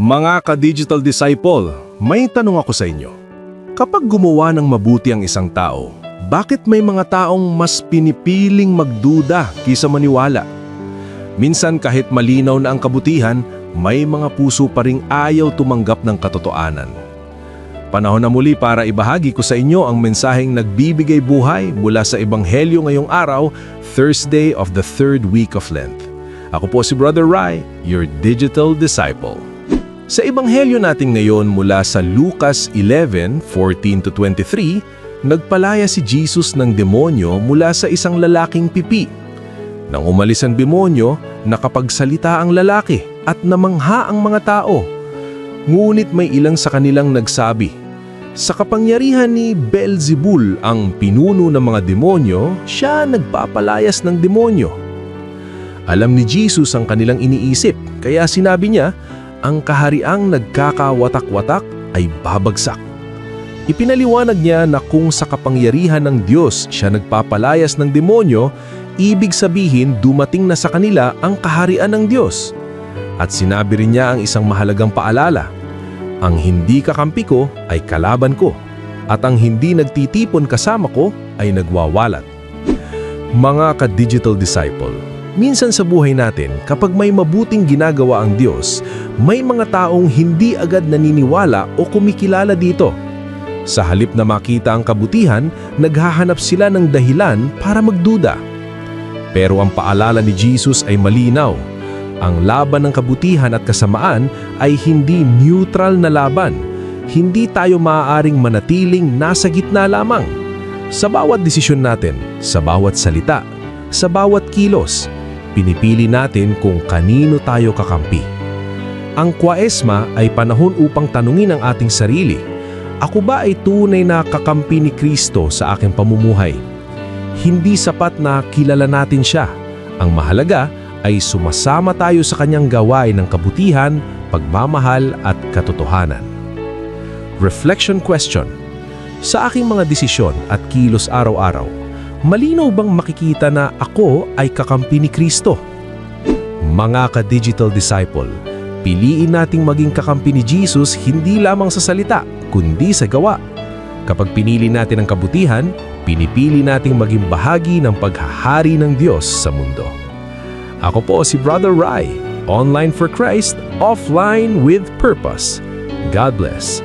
Mga ka-digital disciple, may tanong ako sa inyo. Kapag gumawa ng mabuti ang isang tao, bakit may mga taong mas pinipiling magduda kaysa maniwala? Minsan kahit malinaw na ang kabutihan, may mga puso pa ring ayaw tumanggap ng katotohanan. Panahon na muli para ibahagi ko sa inyo ang mensaheng nagbibigay buhay mula sa Ebanghelyo ngayong araw, Thursday of the third week of Lent. Ako po si Brother Rai, your digital disciple. Sa Ebanghelyo natin ngayon mula sa Lucas 11:14-23, nagpalaya si Jesus ng demonyo mula sa isang lalaking pipi. Nang umalis ang demonyo, nakapagsalita ang lalaki at namangha ang mga tao. Ngunit may ilang sa kanilang nagsabi, sa kapangyarihan ni Beelzebul, ang pinuno ng mga demonyo, siya nagpapalayas ng demonyo. Alam ni Jesus ang kanilang iniisip, kaya sinabi niya, ang kahariang nagkakawatak-watak ay babagsak. Ipinaliwanag niya na kung sa kapangyarihan ng Diyos siya nagpapalayas ng demonyo, ibig sabihin dumating na sa kanila ang kaharian ng Diyos. At sinabi rin niya ang isang mahalagang paalala, ang hindi kakampi ko ay kalaban ko, at ang hindi nagtitipon kasama ko ay nagwawalat. Mga ka-digital disciple, minsan sa buhay natin kapag may mabuting ginagawa ang Diyos, may mga taong hindi agad naniniwala o kumikilala dito. Sa halip na makita ang kabutihan, naghahanap sila ng dahilan para magduda. Pero ang paalala ni Jesus ay malinaw. Ang laban ng kabutihan at kasamaan ay hindi neutral na laban. Hindi tayo maaaring manatiling nasa gitna lamang. Sa bawat desisyon natin, sa bawat salita, sa bawat kilos, pinipili natin kung kanino tayo kakampi. Ang Kwaresma ay panahon upang tanungin ang ating sarili, ako ba ay tunay na kakampi ni Kristo sa aking pamumuhay? Hindi sapat na kilala natin siya. Ang mahalaga ay sumasama tayo sa kanyang gawain ng kabutihan, pagmamahal at katotohanan. Reflection question. Sa aking mga desisyon at kilos araw-araw, malinaw bang makikita na ako ay kakampi ni Kristo? Mga ka-digital disciple, piliin nating maging kakampi ni Jesus hindi lamang sa salita, kundi sa gawa. Kapag pinili natin ang kabutihan, pinipili nating maging bahagi ng paghahari ng Diyos sa mundo. Ako po si Brother Rai, online for Christ, offline with purpose. God bless.